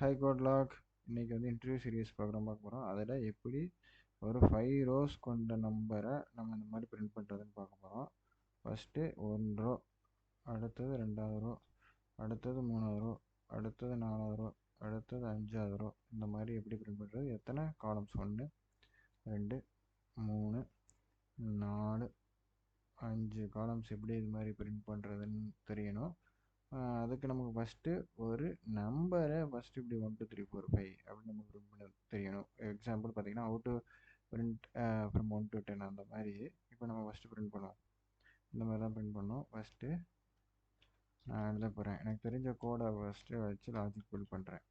Hi code lock. இன்றைக்கி வந்து interview serious program பார்க்க போகிறோம். அதில் எப்படி ஒரு 5 ரோஸ் கொண்ட நம்பரை நம்ம இந்த மாதிரி பிரிண்ட் பண்ணுறதுன்னு பார்க்க போகிறோம். ஃபஸ்ட்டு 1 ரோ, அடுத்தது 2வது ரோ, அடுத்தது 3வது ரோ, அடுத்தது 4வது ரோ, அடுத்தது 5வது ரோ. இந்த மாதிரி எப்படி பிரிண்ட் பண்ணுறது, எத்தனை காலம்ஸ், 1 2 3 4 5 காலம்ஸ் எப்படி இது மாதிரி பிரிண்ட் பண்ணுறதுன்னு தெரியணும். அதுக்கு நமக்கு ஃபஸ்ட்டு ஒரு நம்பரை ஃபஸ்ட்டு இப்படி 1 2 3 4 5 அப்படின்னு நமக்கு பிரிண்ட் பண்ண தெரியணும். எக்ஸாம்பிள் பார்த்தீங்கன்னா out to print from 1 to 10 அந்த மாதிரி. இப்போ நம்ம ஃபஸ்ட்டு பிரிண்ட் பண்ணுவோம். இந்த மாதிரி தான் பிரிண்ட் பண்ணோம். ஃபஸ்ட்டு நான் எழுத போகிறேன். எனக்கு தெரிஞ்ச கோடை ஃபஸ்ட்டு வச்சு லாஜிக் பில்ட் பண்ணுறேன்.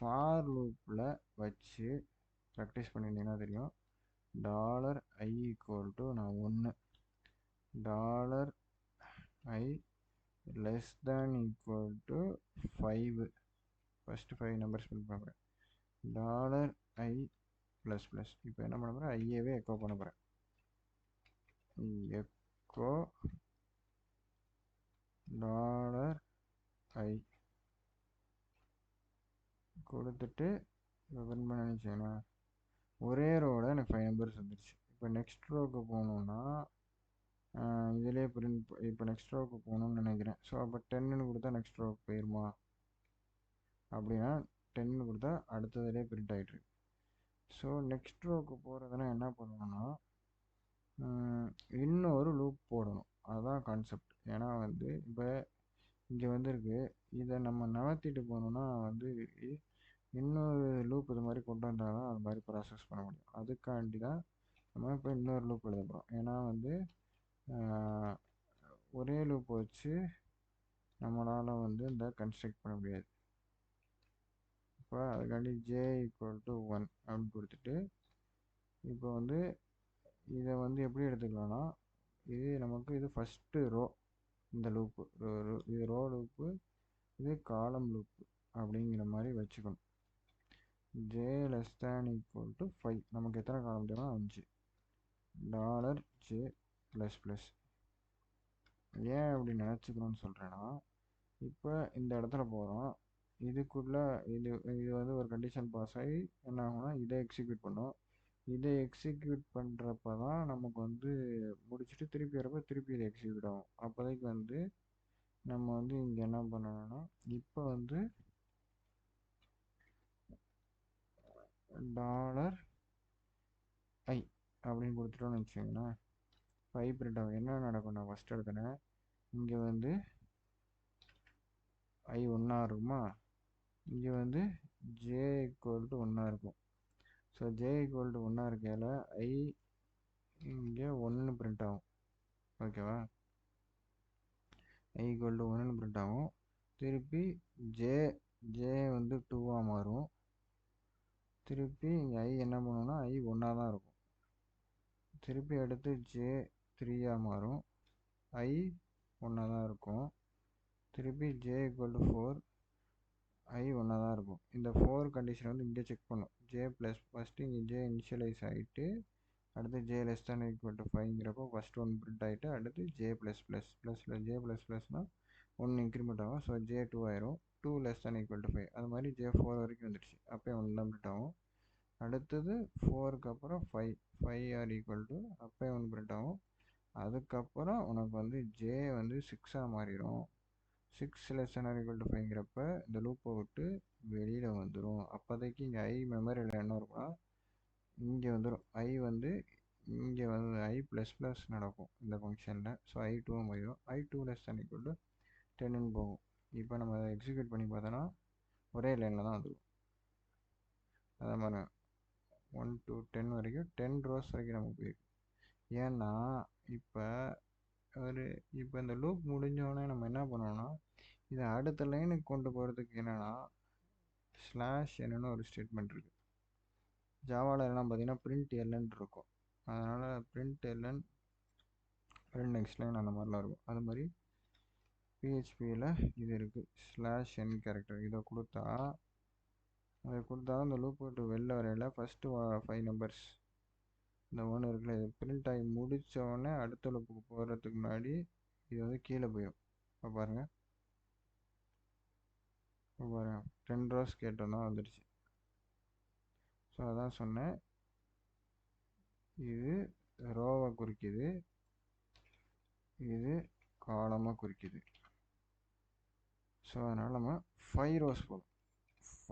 ஃபார் லூப்பில் வச்சு ப்ராக்டிஸ் பண்ணியிருந்தீங்கன்னா தெரியும். $i = நான் 1 $i less than equal to 5. First 5 numbers print பண்ணுறேன். $i plus plus. இப்போ என்ன பண்ண போகிறேன், ஐயவே எக்கோ பண்ண போகிறேன். எக்கோ $i கொடுத்துட்டு இப்போ பிரிண்ட் பண்ண நினச்சேன்னா ஒரே ரோட எனக்கு 5 நம்பர்ஸ் வந்துருச்சு. இப்போ நெக்ஸ்ட் ரோக்கு போகணுன்னா இதிலே பிரிண்ட் இப்போ நெக்ஸ்ட் ரோக்கு போகணுன்னு நினைக்கிறேன். ஸோ அப்போ 10ன்னு கொடுத்தா நெக்ஸ்ட் ரோக்கு போயிருமா? அப்படின்னா 10ன்னு கொடுத்தா அடுத்ததுலேயே பிரிண்ட் ஆகிட்டுருக்கு. ஸோ நெக்ஸ்ட் ரோக்கு போகிறதுனா என்ன பண்ணணும்னா இன்னொரு லூப் போடணும். அதுதான் கான்செப்ட். ஏன்னா வந்து இப்போ இங்கே வந்துருக்கு, இதை நம்ம நகர்த்திட்டு போகணுன்னா வந்து இன்னொரு லூப் இது மாதிரி கொண்டு வந்தால் தான் அது மாதிரி ப்ராசஸ் பண்ண முடியும். அதுக்காண்டி தான் நம்ம இப்போ இன்னொரு லூப் எழுத போகிறோம். ஏன்னா வந்து ஒரே லூப் வச்சு நம்மளால் வந்து இந்த கன்ஸ்ட்ரக்ட் பண்ண முடியாது. இப்போ அதுக்காண்டி j = 1 அப்படின்னு கொடுத்துட்டு இப்போ வந்து இதை வந்து எப்படி எடுத்துக்கலாம்னா, இது நமக்கு இது ஃபஸ்ட்டு ரோ, இந்த லூப்பு இது ரோ லூப்பு, இது காலம் லூப்பு அப்படிங்கிற மாதிரி வச்சுக்கணும். j <= 5. நமக்கு எத்தனை காலம் தேவை, 5. $j plus plus. ஏன் அப்படி நினச்சிக்கணும்னு சொல்கிறேன்னா, இப்போ இந்த இடத்துல போகிறோம், இதுக்குள்ளே இது வந்து ஒரு கண்டிஷன் பாஸ் ஆகி என்ன ஆகும்னா இதை எக்ஸிக்யூட் பண்ணோம். இதை எக்ஸிக்யூட் பண்ணுறப்ப தான் நமக்கு வந்து முடிச்சுட்டு திருப்பி வரப்போ திருப்பி இதை எக்ஸிக்யூட் ஆகும். அப்போதைக்கு வந்து நம்ம வந்து இங்கே என்ன பண்ணணும்னா இப்போ வந்து $i அப்படின்னு கொடுத்துட்டோன்னு வச்சுக்கோங்களேன், 5 பிரிண்ட் ஆகும். என்ன நடக்கும், நான் ஃபஸ்ட் எடுத்தேன் இங்கே வந்து i 1 இருக்குமா, இங்கே வந்து j = 1 இருக்கும். ஸோ j = 1 இருக்கையில் i இங்கே 1 பிரிண்ட் ஆகும். ஓகேவா, i = 1 பிரிண்ட் ஆகும். திருப்பி j வந்து 2 மாறும். திருப்பி இங்கே i என்ன பண்ணுன்னா i 1 தான் இருக்கும். திருப்பி அடுத்து j 3 மாறும். i 1 தான் இருக்கும். திருப்பி j = 4, i 1 தான் இருக்கும். இந்த 4 கண்டிஷன் வந்து இங்கே செக் பண்ணும். j ப்ளஸ் ஃபஸ்ட்டு இங்கே j இனிஷியலைஸ் ஆகிட்டு அடுத்து j <= 5ங்கிறப்போ ஃபஸ்ட் 1 பிரிண்ட் ஆகிட்டு அடுத்து j ப்ளஸ் ப்ளஸ் ப்ளஸில் j ப்ளஸ் ப்ளஸ்னால் 1 இன்க்ரிமெண்ட் ஆகும். ஸோ j 2 ஆயிரும். 2 <= 5. அது மாதிரி j 4 வரைக்கும் வந்துடுச்சு. அப்போயே 1 தான் பிரிண்ட் ஆகும். அடுத்தது 4க்கு அப்புறம் 5 அப்போயே 1 பிரிண்ட் ஆகும். அதுக்கப்புறம் உனக்கு வந்து j வந்து 6 மாறிடும். 6 <= 5ங்கிறப்ப இந்த லூப்பை விட்டு வெளியில் வந்துடும். அப்போதைக்கு இங்கே i மெமரியில் என்ன இருக்குன்னா இங்கே வந்துடும். i வந்து இங்கே வந்து i ப்ளஸ் ப்ளஸ் நடக்கும் இந்த ஃபங்க்ஷனில். ஸோ i 2 மாறிடும். i 2 <= 10ன்னு போகும். இப்போ நம்ம அதை எக்ஸிக்யூட் பண்ணி பார்த்தோன்னா ஒரே லைனில் தான் வந்துடும். அதே மாதிரி 1 to 10 வரைக்கும் 10 ரோஸ் வரைக்கும் நமக்கு போயிருக்கு. ஏன்னா இப்போ இந்த லூப் முடிஞ்சோடனே நம்ம என்ன பண்ணோம்னா இதை அடுத்த லைனுக்கு கொண்டு போகிறதுக்கு என்னென்னா /n ஒரு ஸ்டேட்மெண்ட் இருக்குது. ஜாவாவில் எல்லாம் பார்த்தீங்கன்னா println இருக்கும். அதனால் println print next line அந்த மாதிரிலாம் இருக்கும். அது மாதிரி PHPயில் இது இருக்குது /n கேரக்டர். இதை கொடுத்தா அந்த லூப் விட்டு வெளில வரையில் ஃபஸ்ட்டு 5 நம்பர்ஸ் இந்த 1 இருக்குல்ல, இது பிரிண்ட் ஆகி முடித்தோடனே அடுத்த லூப்புக்கு போகிறதுக்கு முன்னாடி இது வந்து கீழே போயிடும். இப்போ பாருங்கள், இப்போ பாருங்க 10 ரோஸ் கேட்டோம்னா வந்துடுச்சு. ஸோ அதான் சொன்னேன், இது ரோவை குறிக்குது, இது காலமாக குறிக்குது. ஸோ அதனால் நம்ம 5 ரோஸ் போதும்,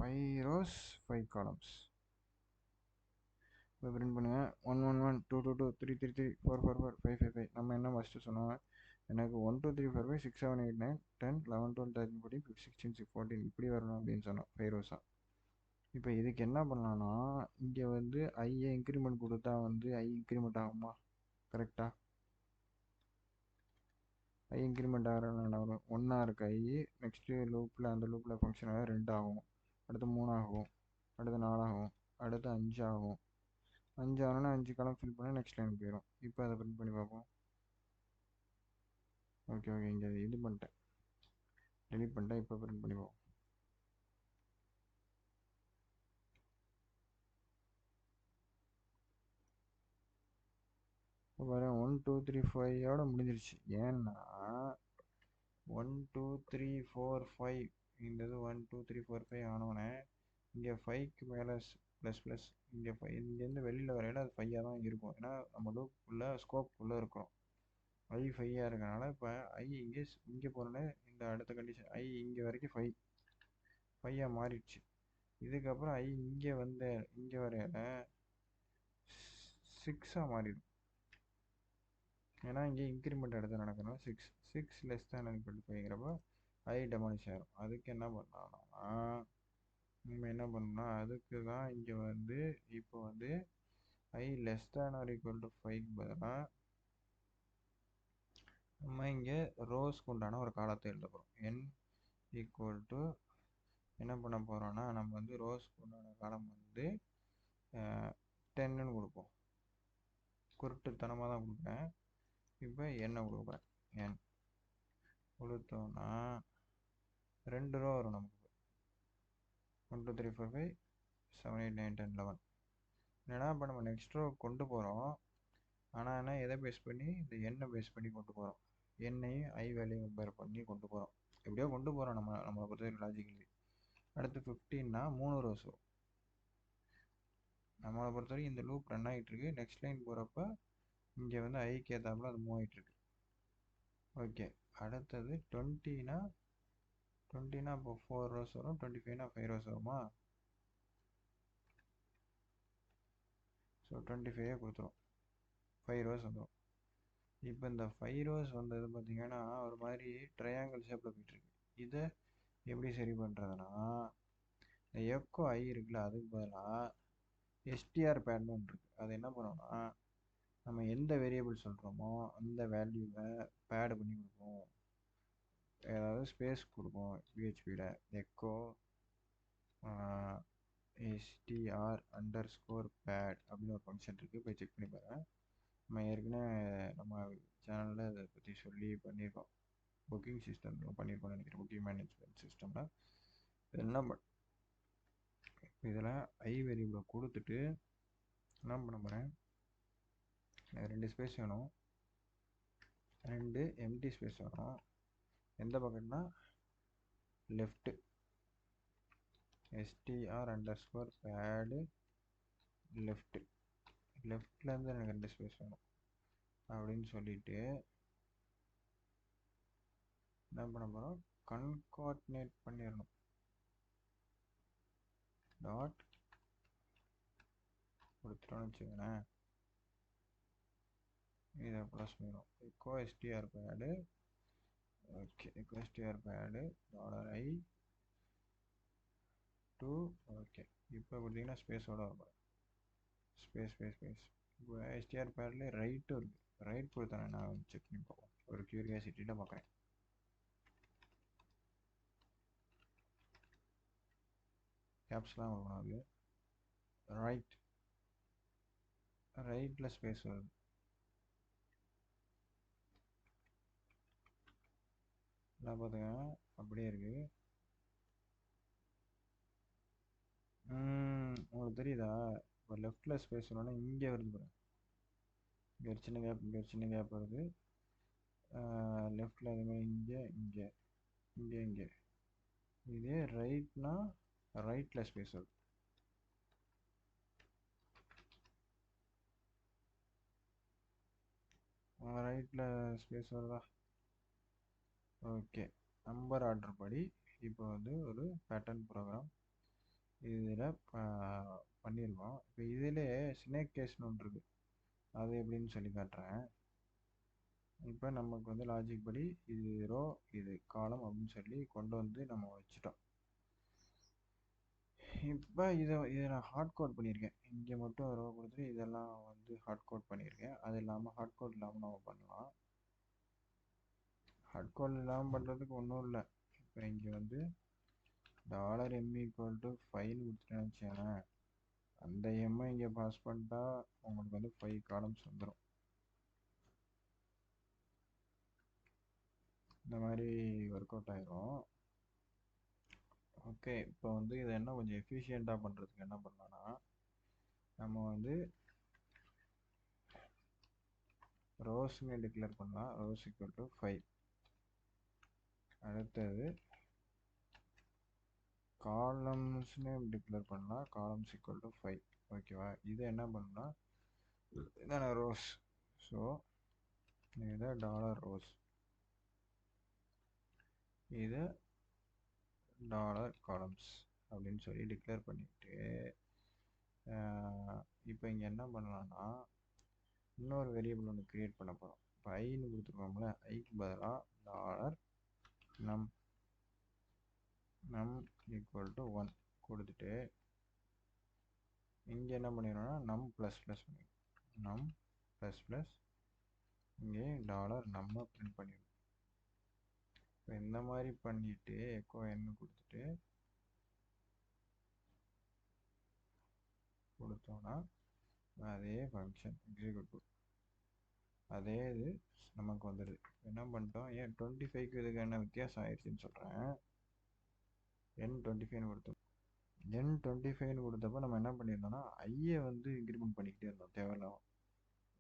5 ரோஸ் 5 காலம்ஸ். இப்போ பிரிண்ட் பண்ணுங்கள். 1 1 1 2 2 2 3 3 3 4 4 4 5 5 5. நம்ம என்ன ஃபஸ்ட்டு சொன்னோம், எனக்கு 1 2 3 4 5 6 7 8 9 10 11 12 13 14 15 16 14 இப்படி வரணும் அப்படின்னு சொன்னோம் 5 ரோஸாக. இப்போ இதுக்கு என்ன பண்ணலான்னா, இங்கே வந்து ஐயை இன்க்ரிமெண்ட் கொடுத்தா வந்து ஐ இன்க்ரிமெண்ட் ஆகுமா? கரெக்டாக ஐ இன்க்ரிமெண்ட் ஆகிறனால ஒன்றா இருக்குது ஐ. நெக்ஸ்ட்டு லூப்பில் அந்த லூப்பில் ஃபங்க்ஷன் ஆக 2 ஆகும், அடுத்து 3 ஆகும், அடுத்து 4 ஆகும், அடுத்து 5 ஆகும். 5 ஆகணும்னா 5 காலம் ஃபில் பண்ணால் நெக்ஸ்ட் லைன் போயிடும். இப்போ அதை பிரிண்ட் பண்ணி பார்ப்போம். ஓகே ஓகே, இங்கே இது பண்ணிட்டேன், டெலிட் பண்ணிட்டேன். இப்போ பிரிண்ட் பண்ணி பார்ப்போம். இப்போ பாரு 1 2 3 5ஓட முடிஞ்சிருச்சு. ஏன்னா 1 2 3 4 5 இந்த இது 1 2 3 4 5 ஆனோடனே இங்கே 5க்கு மேலே ப்ளஸ் ப்ளஸ் இங்கே இங்கேருந்து வெளியில் வரையில அது 5ஆக தான் இருக்கும். ஏன்னா நம்ம லூப்புக்குள்ளே ஸ்கோப்புக்குள்ளே இருக்கிறோம். ஐ 5ஆக இருக்கனால இப்போ ஐ இங்கே போகிறோன்னே இந்த அடுத்த கண்டிஷன் ஐ இங்கே வரைக்கும் 5ஆக மாறிடுச்சு. இதுக்கப்புறம் ஐ இங்கே வரையில 6ஆக மாறிடும். ஏன்னா இங்கே இன்க்ரிமெண்ட் எடுத்து நடக்கணும். 6 லெஸ் தேன் ஈக்குவல் டு 5ங்கிறப்போ ஐ டெமாலிஷ் ஆகிரும். அதுக்கு என்ன பண்ணலாம்னா, நம்ம என்ன பண்ணோம்னா அதுக்கு தான் இங்கே வந்து இப்போ வந்து I less than or equal to 5க்கு பதிலாக நம்ம இங்கே ரோஸ்க்கு உண்டான ஒரு காலத்தை எழுத போகிறோம். என் ஈக்குவல் டு என்ன பண்ண போகிறோன்னா, நம்ம வந்து ரோஸ்க்கு உண்டான காலம் வந்து 10ன்னு கொடுப்போம். குருட்டுத்தனமாக தான் கொடுப்பேன். இப்போ என்ன கொடுக்குறேன், என் கொடுத்தோன்னா 2 ரோ வரும் நமக்கு. 1 2 3 4 5 7 8 9 10 11. என்னன்னா இப்போ நம்ம நெக்ஸ்ட் ரோ கொண்டு போகிறோம். ஆனால் என்ன எதை பேஸ் பண்ணி, இந்த எண்ணை பேஸ் பண்ணி கொண்டு போகிறோம். எண்ணையும் ஐ வேல்யூ கம்பேர் பண்ணி கொண்டு போகிறோம். எப்படியோ கொண்டு போகிறோம் நம்மளை பொறுத்தவரைக்கும் லாஜிக்கலி. அடுத்து 15னா 3 ரோஸ் வரும். நம்மளை பொறுத்தவரைக்கும் இந்த லூப் ரன் ஆகிட்டு இருக்கு. நெக்ஸ்ட் லைன் போகிறப்ப இங்கே வந்து ஐக்கு ஏற்றாப்புல அது மூவ் ஆகிட்டு இருக்கு. ஓகே, அடுத்தது 20னா இப்போ 4 ரோஸ் வரும். 25னா 5 ரோஸ் வருமா? ஸோ 25 கொடுத்துரும், 5 ரோஸ் வந்துடும். இப்போ இந்த 5 ரோஸ் வந்தது பார்த்தீங்கன்னா ஒரு மாதிரி ட்ரையாங்கிள் ஷேப்பில் போயிட்டுருக்கு. இதை எப்படி சரி பண்ணுறதுனா, இந்த எக்கோ ஐ இருக்குல்ல, அதுக்கு பதிலாக எஸ்டிஆர் பேட்னு ஒன்று இருக்குது. அது என்ன பண்ணோம்னா, நம்ம எந்த வேரியபிள் சொல்கிறோமோ அந்த வேல்யூவை பேடு பண்ணி கொடுப்போம். ஏதாவது ஸ்பேஸ் கொடுப்போம். பிஹெச்பியில் எக்கோ எஸ்டிஆர் அண்டர்ஸ்கோர் பேட் அப்படின்னு ஒரு ஃபங்க்ஷன் இருக்குது. போய் செக் பண்ணி பாருங்கள். நம்ம ஏற்கனவே நம்ம சேனலில் இதை பற்றி சொல்லி பண்ணியிருக்கோம். புக்கிங் சிஸ்டமில் பண்ணியிருக்கோம்னு நினைக்கிறேன். புக்கிங் மேனேஜ்மெண்ட் சிஸ்டமில் என்ன இதில் ஐ வேரியபிளை கொடுத்துட்டு என்ன பண்ண போகிறேன், 2 ஸ்பேஸ் வேணும், 2 எம்டி ஸ்பேஸ் வேணும். எந்த பக்கம்னா லெஃப்ட்டு, எஸ்டிஆர் அண்டர்ஸ்கோர் பேடு லெஃப்ட்லேருந்து எனக்கு 2 ஸ்பேஸ் வேணும் அப்படின்னு சொல்லிட்டு என்ன பண்ண போகிறோம், கன்கார்டினேட் பண்ணிடணும். டாட் கொடுத்துட்டோன்னு வச்சுக்கோங்களேன், இதை ப்ளஸ் பண்ணிடும். Echo STR pad, okay, echo STR pad $i to, okay. இப்போ பார்த்தீங்கன்னா ஸ்பேஸோட வரும். ஸ்பேஸ் இப்போ எஸ்டிஆர் பேட்லேயே ரைட்டும் இருக்குது. ரைட் கொடுத்தானே நான் செக் பண்ணி பார்ப்போம், ஒரு க்யூரியாசிட்டியில் பார்க்குறேன். கேப்ஸ்லாம் வரும். அது ரைட்டில் ஸ்பேஸ் வருது. எல்லாம் பார்த்துங்க அப்படியே இருக்குது. உங்களுக்கு தெரியுதா? இப்போ லெஃப்டில் ஸ்பேஸ் வரணும்னா இங்கே வருது பாருங்க. இங்கே ஒரு சின்ன கேப், இங்கே ஒரு சின்ன கேப் வருது. லெஃப்டில் அதுமாதிரி இங்கே இதே ரைட்னா ரைட்டில் ஸ்பேஸ் வருது. ரைட்டில் ஸ்பேஸ் வருதா? ஓகே, நம்பர் ஆர்டர் படி இப்போ வந்து ஒரு பேட்டர்ன் ப்ரோக்ராம் இதில் பண்ணியிருக்கோம். இப்போ இதிலே ஸ்னேக் கேஸ்னு ஒன்று இருக்குது, அது எப்படின்னு சொல்லி காட்டுறேன். இப்போ நமக்கு வந்து லாஜிக் படி இது ரோ இது காலம் அப்படின்னு சொல்லி கொண்டு வந்து நம்ம வச்சுட்டோம். இப்போ இதை நான் ஹார்ட் கோட் பண்ணியிருக்கேன். இங்கே மட்டும் ரோ கொடுத்துட்டு இதெல்லாம் வந்து ஹார்ட் கோட் பண்ணியிருக்கேன். அது இல்லாமல் ஹார்ட் கோட் இல்லாமல் நம்ம பண்ணலாம். ஹார்ட் கோட் இல்லாமல் பண்ணுறதுக்கு ஒன்றும் இல்லை. இப்போ இங்கே வந்து $m = 5 கொடுத்துட்டேன்னு வச்சுக்கோங்களேன். அந்த எம்ஐ இங்கே பாஸ் பண்ணிட்டா உங்களுக்கு வந்து 5 காலம்ஸ் வந்துடும். இந்த மாதிரி ஒர்க் அவுட் ஆயிரும். ஓகே, இப்போ வந்து இதை என்ன கொஞ்சம் எஃபிஷியண்ட்டாக பண்ணுறதுக்கு என்ன பண்ணலாம்னா, நம்ம வந்து ரோஸ்னு டிக்ளேர் பண்ணலாம். ரோஸ் = 5. அடுத்தது காலம்ஸ்னு டிக்ளேர் பண்ணலாம். காலம்ஸ் = 5. ஓகேவா? இதை என்ன பண்ணலாம், இதான ரோஸ். ஸோ இதை $ரோஸ், இதை $காலம்ஸ் அப்படின்னு சொல்லி டிக்ளேர் பண்ணிட்டு இப்போ இங்கே என்ன பண்ணலாம்னா இன்னொரு வேரியபிள் ஒன்று க்ரியேட் பண்ண போகிறோம். இப்போ ஐன்னு கொடுத்துருக்கோம்ல, ஐக்கு பதிலாக $num = 1 கொடுத்துட்டு இங்கே என்ன பண்ணிடணும்னா num ++ num ++ இங்கே $num பிரிண்ட் பண்ணிடணும். இப்போ இந்த மாதிரி பண்ணிட்டு எக்கோ என்ன கொடுத்தோன்னா அதே ஃபங்க்ஷன் எக்ஸிக்யூட், அதே இது நமக்கு வந்துடுது. என்ன பண்ணிட்டோம், ஏன் 25க்கு இதுக்கு என்ன வித்தியாசம் ஆயிடுச்சுன்னு சொல்கிறேன். N25ன்னு கொடுத்தோம். N25ன்னு கொடுத்தப்போ நம்ம என்ன பண்ணியிருந்தோம்னா ஐயை வந்து இன்க்ரிமெண்ட் பண்ணிக்கிட்டே இருந்தோம் தேவையில்லாம.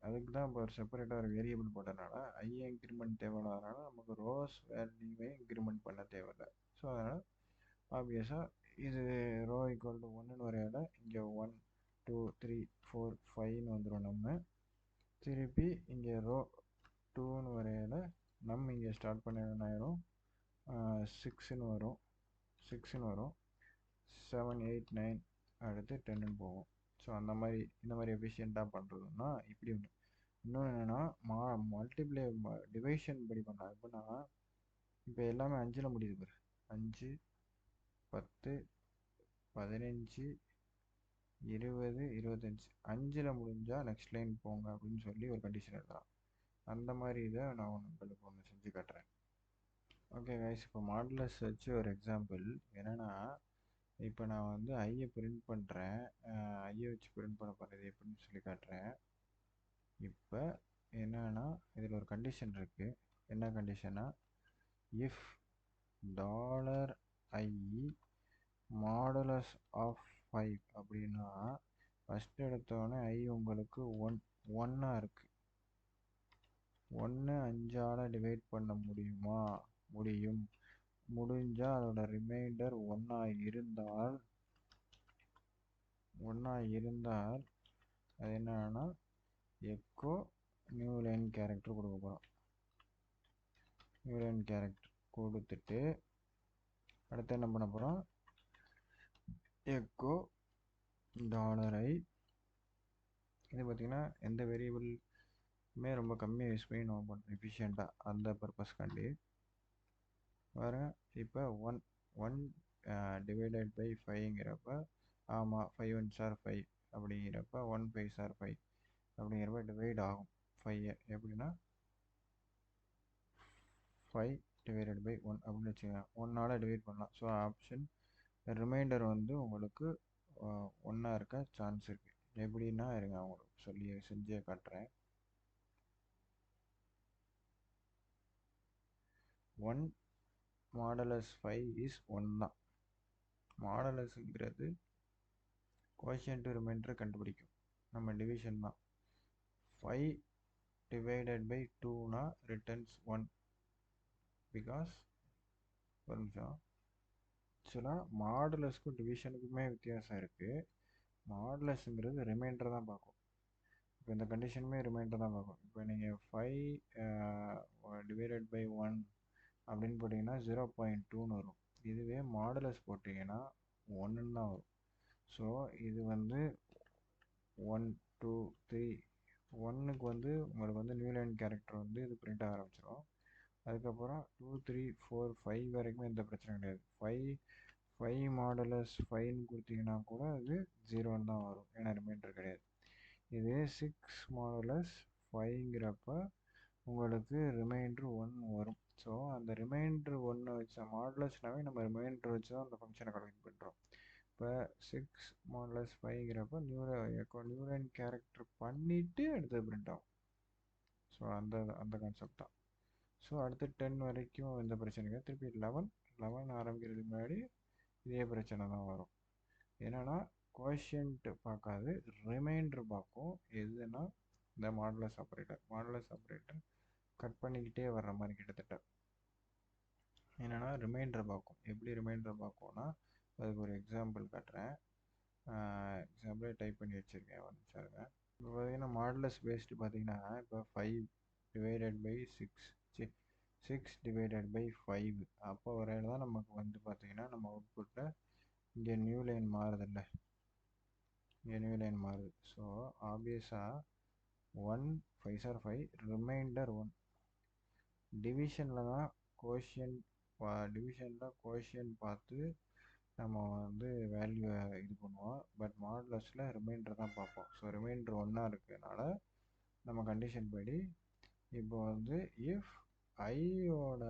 அதுக்கு தான் இப்போ ஒரு செப்பரேட்டாக ஒரு வேரியபிள் போட்டதுனால ஐயை இன்க்ரிமெண்ட் தேவையில்லாதனால நமக்கு ரோஸ் வேல்யூவே இன்க்ரிமெண்ட் பண்ண தேவையில்லை. ஸோ அதனால் ஆப்வியஸாக இது ரோ = 1ன்னு வரையால இங்கே 1 2 3 4 5ன்னு வந்துடும். நம்ம திருப்பி இங்கே ரோ 2ன்னு வரையால நம்ம இங்கே ஸ்டார்ட் பண்ண என்ன ஆயிரும், 6ன்னு வரும். 7 8 9 அடுத்து 10ன்னு போகும். ஸோ அந்த மாதிரி இந்த மாதிரி எஃபிஷியண்ட்டாக பண்ணுறதுன்னா இப்படி ஒன்று. இன்னொன்று என்னென்னா மல்டிப்ளை டிவைஷன் படி பண்ணலாம். எப்படின்னா இப்போ எல்லாமே 5ல் முடியுது பாரு, 5 10 15 20 25 5ல் முடிஞ்சால் நெக்ஸ்ட் லைன் போங்க அப்படின்னு சொல்லி ஒரு கண்டிஷன் எழுதலாம். அந்த மாதிரி இதை நான் உங்களுக்கு ஒன்று செஞ்சு காட்டுறேன். ஓகே கைஸ், இப்போ மாடுலஸ் வச்சு ஒரு எக்ஸாம்பிள் என்னென்னா, இப்போ நான் வந்து ஐயை பிரிண்ட் பண்ணுறேன். ஐயை வச்சு பிரிண்ட் பண்ண போகிறது எப்படின்னு சொல்லி காட்டுறேன். இப்போ என்னன்னா இதில் ஒரு கண்டிஷன் இருக்குது. என்ன கண்டிஷனா, இஃப் $i மாடுலஸ் ஆஃப் 5 அப்படின்னா ஃபஸ்ட் எடுத்தோடனே ஐ உங்களுக்கு 1 இருக்குது. 1 5ஆல் டிவைட் பண்ண முடியுமா? முடியும். முடிஞ்சால் அதோட ரிமைண்டர் 1ஆக இருந்தால் அது என்னன்னா எக்கோ நியூ லைன் கேரக்டர் கொடுக்க போகிறோம். நியூ லைன் கேரக்டர் கொடுத்துட்டு அடுத்து என்ன பண்ண போகிறோம், எக்கோ $i. இது பார்த்திங்கன்னா எந்த வேரியபிளுமே ரொம்ப கம்மியாக யூஸ் பண்ணி நம்ம பண்ணுறோம் எஃபிஷியண்ட்டாக, அந்த பர்பஸ்க்காண்டி பாருங்க. இப்போ 1 ÷ 5ங்கிறப்ப ஆமாம் 5 1s are 5 அப்படிங்கிறப்ப 1 5s are 5 அப்படிங்கிறப்ப டிவைட் ஆகும் 5 எப்படின்னா 5 ÷ 1 அப்படின்னு வச்சுக்கோங்க. 1ஆல் டிவைட் பண்ணலாம். ஸோ ஆப்ஷன் ரிமைண்டர் வந்து உங்களுக்கு 1ஆக இருக்க சான்ஸ் இருக்குது. எப்படின்னா இருங்க அவங்களுக்கு சொல்லி செஞ்சே காட்டுறேன். 1 மாடுலஸ் 5 இஸ் 1 தான். மாடுலஸ்ங்கிறது கோஷியன்ட் ரிமைண்டரை கண்டுபிடிக்கும். நம்ம டிவிஷன் தான். 5 ÷ 2னா ரிட்டர்ன்ஸ் 1 பிகாஸ் ஒரு நிமிஷம் ஆக்சுவலாக மாடுலஸ்க்கும் டிவிஷனுக்குமே வித்தியாசம் இருக்குது. மாடுலஸ்ங்கிறது ரிமைண்டர் தான் பார்க்கும். இப்போ இந்த கண்டிஷனுமே ரிமைண்டர் தான் பார்க்கும். இப்போ நீங்கள் 5 டிவைடட் பை 1 அப்படின்னு போட்டிங்கன்னா 0.2ன்னு வரும். இதுவே மாடுலஸ் போட்டிங்கன்னா 1ன்னு தான் வரும். ஸோ இது வந்து 1 2 3 1க்கு வந்து உங்களுக்கு வந்து நியூ லைன் கேரக்டர் வந்து இது பிரிண்ட் ஆக ஆரம்பிச்சிடும். அதுக்கப்புறம் 2 3 4 5 வரைக்குமே எந்த பிரச்சனை கிடையாது. 5 மாடுலஸ் 5ன்னு கொடுத்தீங்கன்னா கூட அது 0ன்னு தான் வரும், ஏன்னா ரிமைண்டர் கிடையாது. இதே 6 மாடுலஸ் 5ங்கிறப்ப உங்களுக்கு ரிமைண்டர் 1 வரும். ஸோ அந்த ரிமைண்டர் 1 வச்ச மாடுலஸ்னாவே நம்ம ரிமைண்டர் வச்சு தான் அந்த ஃபங்க்ஷனை கால்குலேட் பண்ணுறோம். இப்போ 6 மாடுலஸ் 5ங்கிறப்ப நியூ லைன் கேரக்டர் பண்ணிவிட்டு அடுத்தது பிரிண்ட் ஆகும். ஸோ அந்த கான்செப்ட் தான். ஸோ அடுத்து 10 வரைக்கும் எந்த பிரச்சனை கிடையாது. திருப்பி 11 ஆரம்பிக்கிறதுக்கு முன்னாடி இதே பிரச்சனை தான் வரும். என்னென்னா கோஷியன்ட் பார்க்காது, ரிமைண்டர் பார்க்கும். எதுனா இந்த மாடுலஸ் ஆப்ரேட்டர் கட் பண்ணிக்கிட்டே வர்ற மாதிரி கிட்டத்தட்ட. என்னென்னா ரிமைண்டர் பார்க்கும். எப்படி ரிமைண்டர் பார்க்கும்னா, அதுக்கு ஒரு எக்ஸாம்பிள் காட்டுறேன். எக்ஸாம்பிளே டைப் பண்ணி வச்சுருக்கேன், ஒரு நிமிஷம் இருங்க. இப்போ பார்த்தீங்கன்னா மாடுலஸ் பேஸ்டு பார்த்தீங்கன்னா இப்போ 5 டிவைடட் பை 6 டிவைடட் பை 5 அப்போ வரையில தான் நமக்கு வந்து பார்த்தீங்கன்னா நம்ம அவுட்புட்டில் இங்கே நியூ லைன் மாறுதில்ல, இங்கே நியூ லைன் மாறுது. ஸோ ஆப்வியஸாக 1 5 ஆர் 5 ரிமைண்டர் 1. டிவிஷனில் தான் கோஷியன்ட் பார்த்து நம்ம வந்து வேல்யூ இது பண்ணுவோம். பட் மாடுலஸில் ரிமைண்டர் தான் பார்ப்போம். ஸோ ரிமைண்டர் 1 இருக்கிறதுனால நம்ம கண்டிஷன் படி இப்போ வந்து இஃப் ஐயோட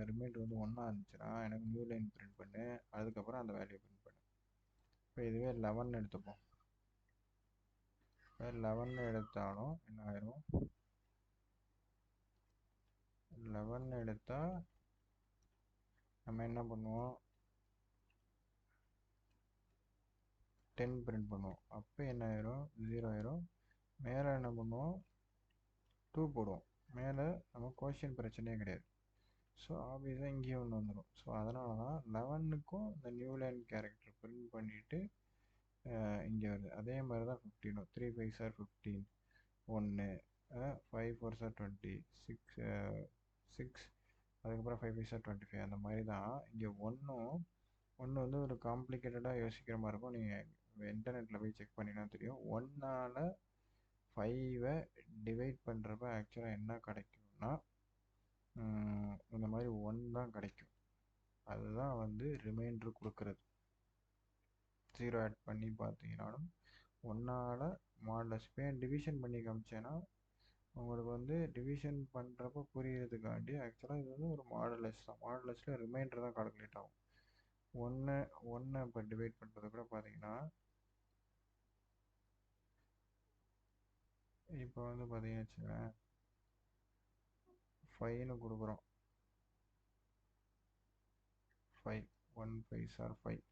ரிமைண்டர் வந்து 1 இருந்துச்சுன்னா எனக்கு நியூ லைன் பிரிண்ட் பண்ணு, அதுக்கப்புறம் அந்த வேல்யூ பிரிண்ட் பண்ணு. இப்போ இதுவே 11 எடுத்துப்போம். இப்போ 11 எடுத்தாலும் என்ன ஆயிரும், 11 எடுத்தால் நம்ம என்ன பண்ணுவோம், 10 பிரிண்ட் பண்ணுவோம். அப்போ என்ன ஆயிரும், 0 ஆயிரும். மேலே என்ன பண்ணுவோம், 2 போடுவோம். மேலே நம்ம கோஷியன்ட் பிரச்சனையே கிடையாது. ஸோ ஆப்வியஸாக இங்கேயும் ஒன்று வந்துடும். ஸோ அதனால தான் 11க்கும் இந்த நியூ லைன் கேரக்டர் பிரிண்ட் பண்ணிவிட்டு இங்கே வருது. அதே மாதிரி தான் 15 3 5 ஆர் 15 1 5 4 ஆர் 20 6 அதுக்கப்புறம் 5 5 ஆர் 25 அந்த மாதிரி தான். இங்கே ஒன்று வந்து ஒரு காம்ப்ளிகேட்டடாக யோசிக்கிற மாதிரி இருக்கும். நீங்கள் இன்டர்நெட்டில் போய் செக் பண்ணினா தெரியும். 1ஆல் 5ஐ டிவைட் பண்ணுறப்ப ஆக்சுவலாக என்ன கிடைக்கும்னா இந்த மாதிரி 1 தான் கிடைக்கும். அதுதான் வந்து ரிமைண்டர் கொடுக்குறது. 0 ஆட் பண்ணி பார்த்தீங்கன்னாலும் 1ஆல் மாடுலஸ் டிவிஷன் பண்ணி காமிச்சேன்னா உங்களுக்கு வந்து டிவிஷன் பண்ணுறப்ப புரியறதுக்காண்டி ஆக்சுவலாக இது வந்து ஒரு மாடுலஸ் தான். மாடுலஸில் ரிமைண்டர் தான் கால்குலேட் ஆகும். 1 இப்போ டிவைட் பண்ணுறது கூட பார்த்தீங்கன்னா இப்போ வந்து பார்த்தீங்கன்னு வச்சுக்கோங்களேன் 5ன்னு கொடுக்குறோம். 5 1 5 ஆர் 5.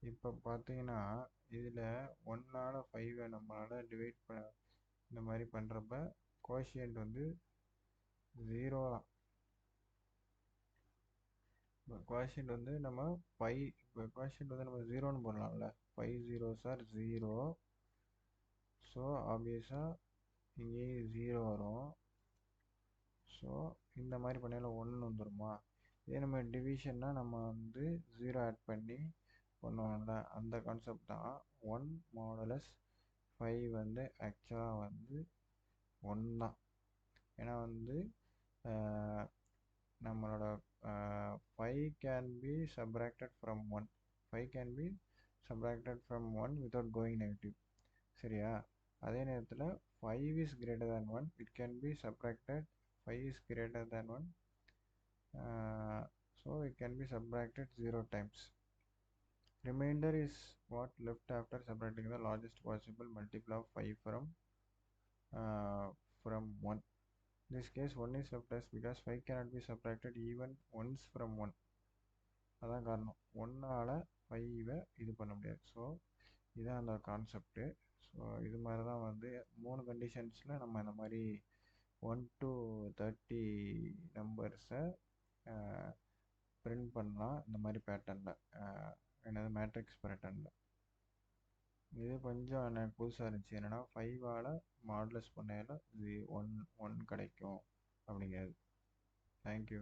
இப்போ பார்த்தீங்கன்னா இதில் 1ஆல் 5ஐ நம்மளால் டிவைட் இந்த மாதிரி பண்ணுறப்ப கோஷியன்ட் வந்து 0 தான். இப்போ கோஷியன்ட் வந்து நம்ம 5 இப்போ கோஷியன்ட் வந்து நம்ம 0ன்னு போடலாம்ல. 5 0s ஆர் 0. ஸோ ஆப்வியஸாக இங்கேயும் 0 வரும். ஸோ இந்த மாதிரி பண்ணையில் 1 வந்துடுமா. இதே நம்ம டிவிஷன்னா நம்ம வந்து 0 ஆட் பண்ணி பண்ணுவோம்ல, அந்த கான்செப்ட் தான். 1 மாடுலஸ் 5 வந்து ஆக்சுவலாக வந்து 1 தான். ஏன்னா வந்து நம்மளோட 5 can be subtracted from 1. 5 can be subtracted from 1 without going negative. சரியா? அதே நேரத்தில் 5 is greater than 1, it can be subtracted. 5 is greater than 1, so it can be subtracted 0 times. Remainder is what left after subtracting the largest possible multiple of 5 from 1. In this case 1 is left as because 5 cannot be subtracted even once from 1. அதான் காரணம். 1ஆல் 5ஐ இது பண்ண முடியாது. So இதுதான் அந்த concept. So இது மாதிரி தான் வந்து 3 கண்டிஷன்ஸில் நம்ம இந்த மாதிரி 1 to 30 நம்பர்ஸை பிரிண்ட் பண்ணலாம் இந்த மாதிரி பேட்டர்னில், என்னது மேட்ரிக்ஸ் பேட்டர்னில். இது கொஞ்சம் எனக்கு புதுசாக இருந்துச்சு, என்னென்னா 5ஆல் மாடுலஸ் பண்ணையில் இது 1 1 கிடைக்கும் அப்படிங்கிறது. தேங்க்யூ.